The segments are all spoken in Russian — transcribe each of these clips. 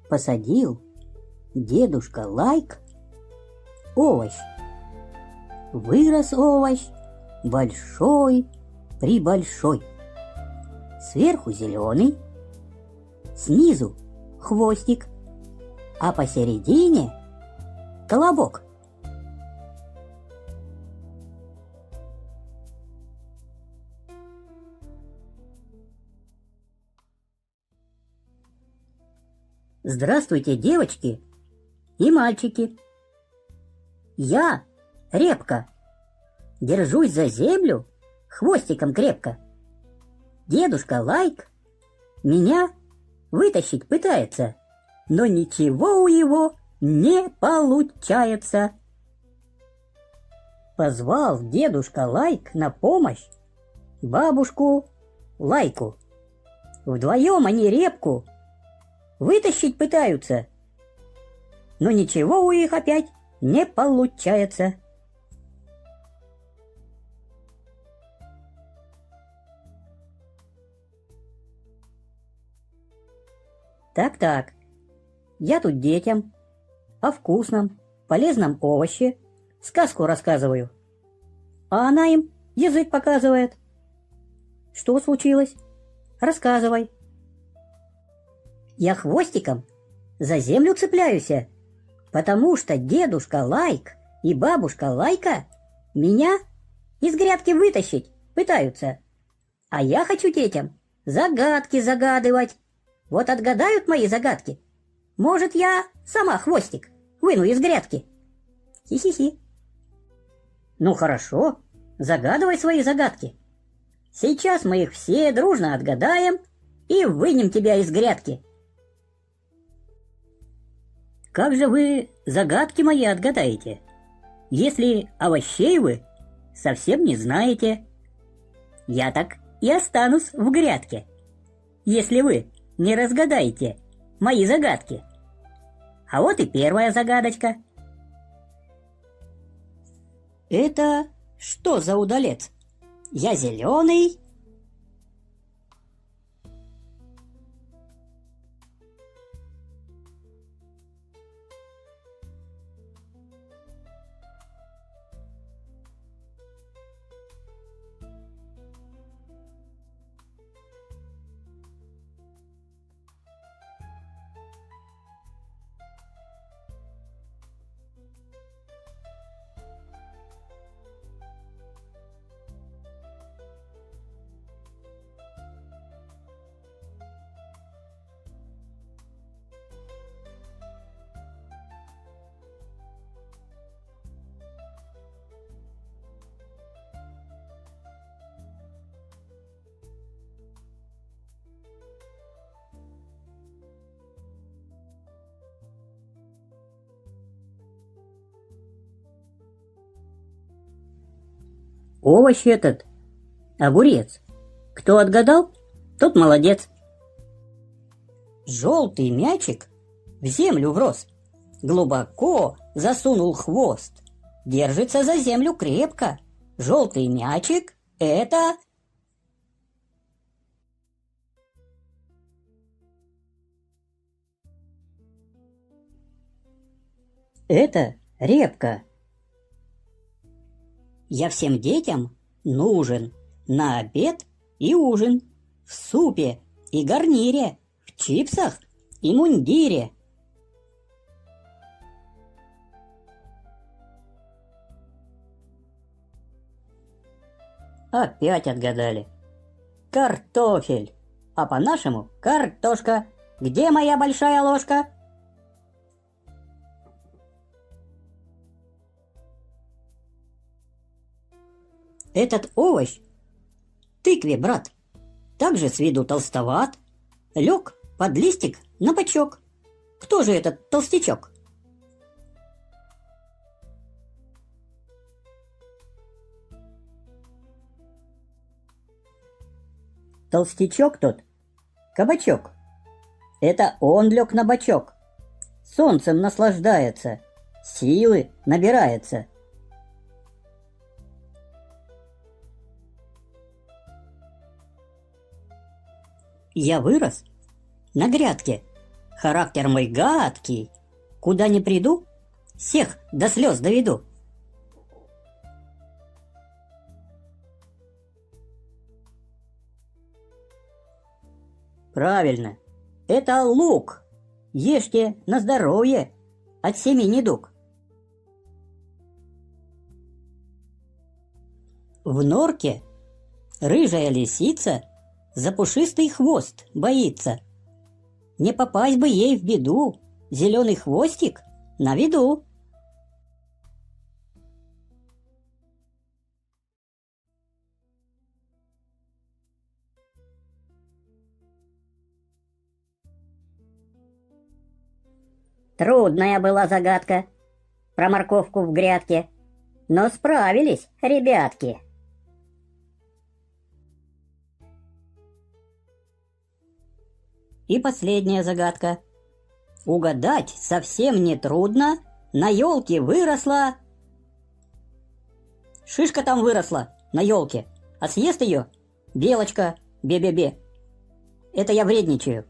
посадил дедушка Лайк овощ. Вырос овощ большой-пребольшой. Сверху зеленый, снизу хвостик, а посередине колобок. Здравствуйте, девочки и мальчики! Я репка, держусь за землю хвостиком крепко. Дедушка Лайк меня вытащить пытается, но ничего у его не получается. Позвал дедушка Лайк на помощь бабушку Лайку. Вдвоем они репку вытащить пытаются, но ничего у них опять не получается. Так, я тут детям о вкусном, полезном овоще сказку рассказываю, а она им язык показывает. Что случилось? Рассказывай. Я хвостиком за землю цепляюсь, потому что дедушка Лайк и бабушка Лайка меня из грядки вытащить пытаются. А я хочу детям загадки загадывать. Вот отгадают мои загадки, может, я сама хвостик выну из грядки. Хи-хи-хи. Ну хорошо, загадывай свои загадки. Сейчас мы их все дружно отгадаем и вынем тебя из грядки. Как же вы загадки мои отгадаете, если овощей вы совсем не знаете? Я так и останусь в грядке, если вы не разгадаете мои загадки. А вот и первая загадочка. Это что за удалец? Я зеленый. Овощ этот — огурец. Кто отгадал, тот молодец. Желтый мячик в землю врос, глубоко засунул хвост, держится за землю крепко. Желтый мячик — это... Это репка. Я всем детям нужен на обед и ужин, в супе и гарнире, в чипсах и мундире. Опять отгадали. Картофель, а по-нашему картошка. Где моя большая ложка? Этот овощ — тыкве, брат, также с виду толстоват, лег под листик на бочок. Кто же этот толстячок? Толстячок тот — кабачок. Это он лег на бочок, солнцем наслаждается, силы набирается. Я вырос на грядке характер мой гадкий. Куда ни приду, всех до слез доведу. Правильно, это лук. Ешьте на здоровье, от семьи недуг. В норке рыжая лисица за пушистый хвост боится. Не попасть бы ей в беду, зеленый хвостик на виду. Трудная была загадка про морковку в грядке, но справились, ребятки. И последняя загадка. Угадать совсем не трудно. На елке выросла. Шишка там выросла на елке, а съест ее белочка бе-бе-бе. Это я вредничаю.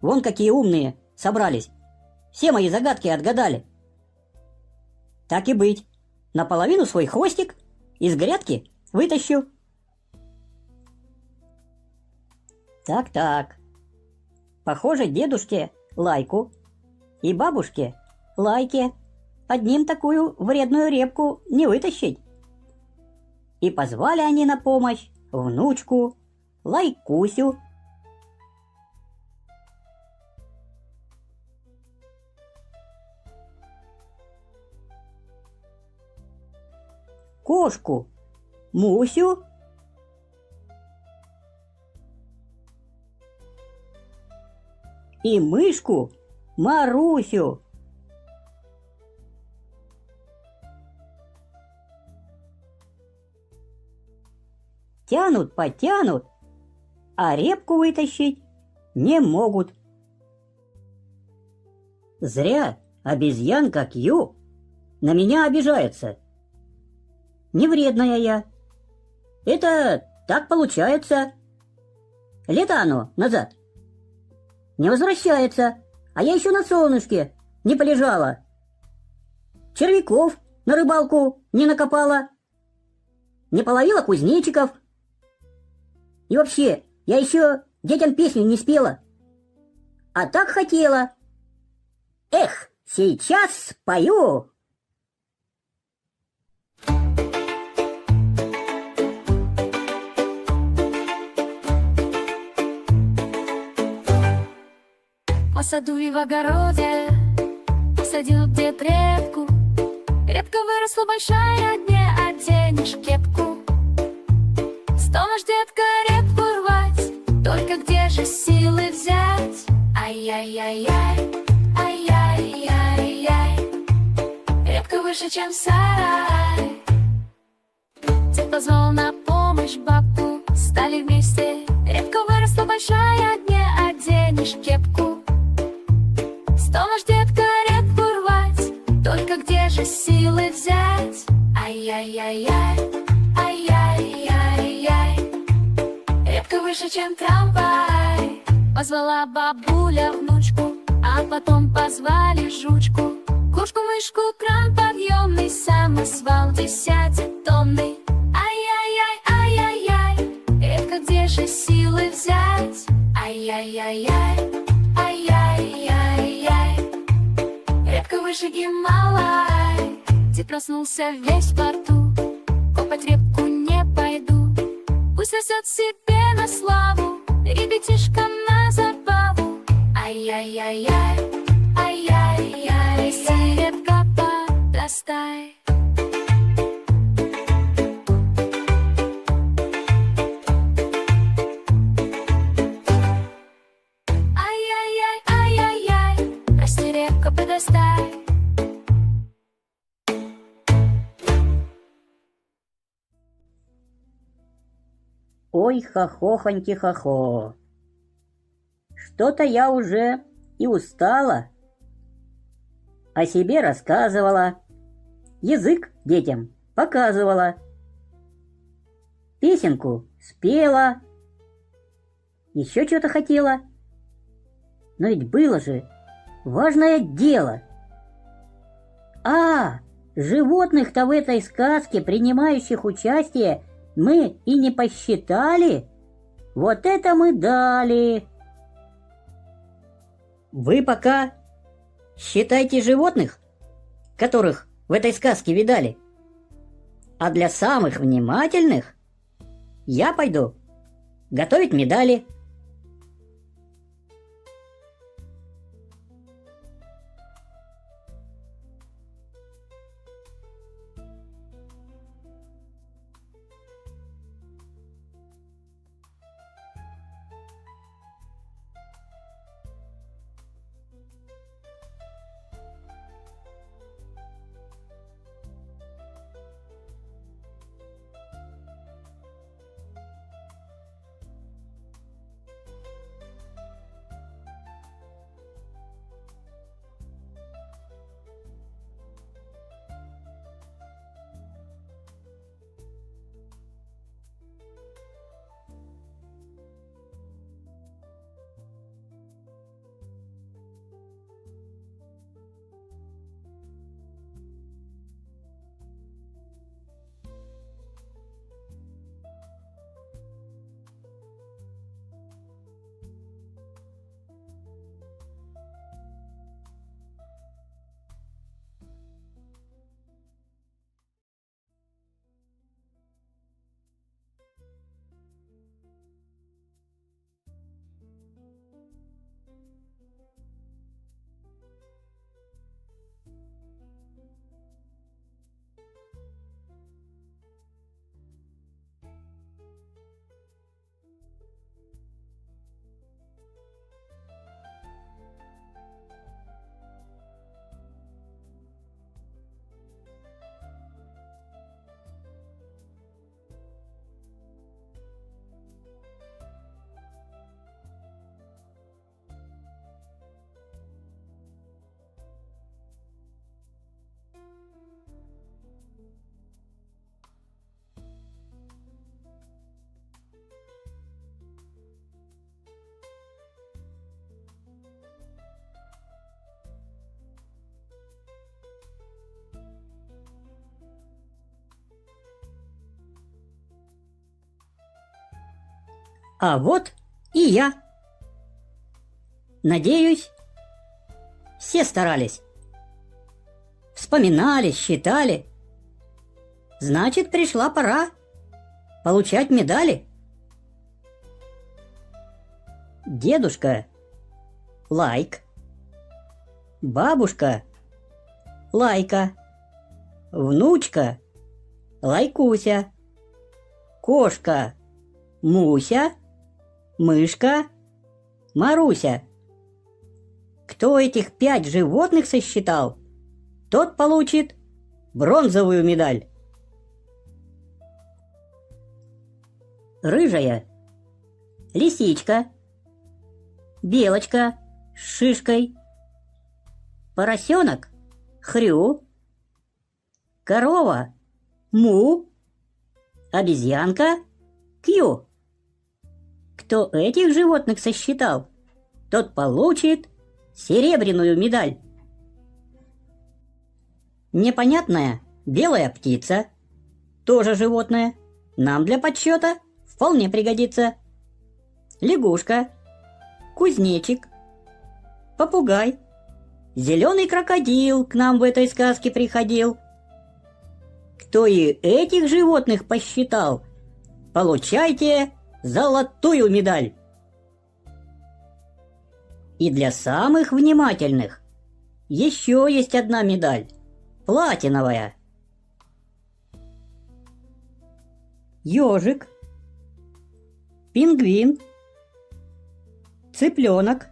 Вон какие умные собрались. Все мои загадки отгадали. Так и быть. Наполовину свой хвостик из грядки вытащу. Так. Похоже, дедушке лайку и бабушке лайке одним такую вредную репку не вытащить. И позвали они на помощь внучку Лайкусю. Кошку Мусю и мышку Марусю. Потянут, а репку вытащить не могут. Зря обезьянка Кью на меня обижается. Не вредная я. Это так получается. Лето оно назад не возвращается, а я еще на солнышке не полежала. Червяков на рыбалку не накопала, не половила кузнечиков. И вообще, я еще детям песню не спела. А так хотела. Эх, сейчас спою. В саду и в огороде посадил дед репку. Репка выросла большая, не оденешь кепку. Стонешь, детка, репку рвать, только где же силы взять? Ай-яй-яй-яй, ай-яй-яй-яй. Репка выше, чем сарай. Дед позвал на помощь бабку, стали вместе. Репка выросла большая, не оденешь кепку. Стонешь, детка, репку рвать, только где же силы взять? Ай-яй-яй-яй, ай-яй-яй-яй. Репка выше, чем трамвай. Позвала бабуля внучку, а потом позвали жучку. Кошку-мышку, кран подъемный, самосвал 10-тонный. Ай-яй-яй, ай-яй-яй. Репка, где же силы взять? Ай-яй-яй-яй, ай-яй-яй-яй. Репка выше Гималай. Дед проснулся весь в поту, копать репку не пойду. Пусть растет себе на славу, ребятишкам на забаву. Ай-яй-яй-яй, ай-яй-яй. Расти, репка, подрастай. Ай-яй-яй, ай-яй-яй. Расти, репка, подрастай. Ой, хохохоньки-хохо. Что-то я уже и устала. О себе рассказывала, язык детям показывала, песенку спела, еще что-то хотела. Но ведь было же важное дело. Животных-то в этой сказке, принимающих участие, мы и не посчитали. Вот это мы дали. Вы пока считайте животных, которых в этой сказке видали. А для самых внимательных я пойду готовить медали. А вот и я. Надеюсь, все старались. Вспоминали, считали. Значит, пришла пора получать медали. Дедушка — лайк. Бабушка — лайка. Внучка — лайкуся. Кошка — Муся. Мышка — Маруся. Кто этих 5 животных сосчитал, тот получит бронзовую медаль. Рыжая — лисичка. Белочка с шишкой. Поросенок — Хрю. Корова — Му. Обезьянка — Кью. Кто этих животных сосчитал, тот получит серебряную медаль. Непонятная белая птица, тоже животное, нам для подсчета вполне пригодится. Лягушка, кузнечик, попугай, зеленый крокодил к нам в этой сказке приходил. Кто и этих животных посчитал, получайте золотую медаль. И для самых внимательных еще есть одна медаль, платиновая. Ежик, пингвин, цыпленок,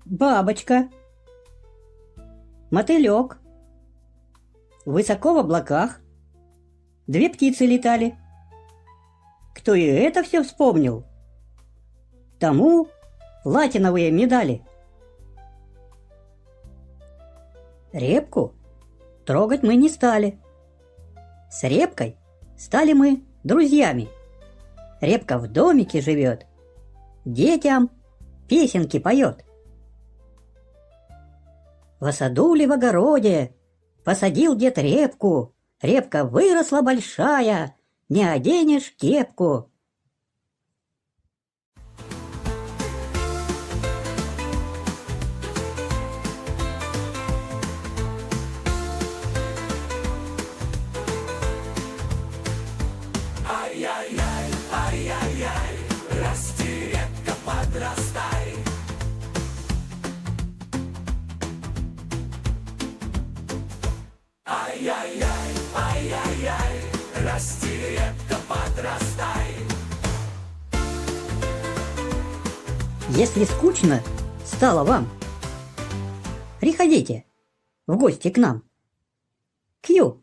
бабочка, мотылек. Высоко в облаках 2 птицы летали. Кто и это все вспомнил, тому платиновые медали. Репку трогать мы не стали. С репкой стали мы друзьями. Репка в домике живет, детям песенки поет. В саду ли в огороде посадил дед репку, репка выросла большая, не оденешь кепку. Если скучно стало вам, приходите в гости к нам. Кью.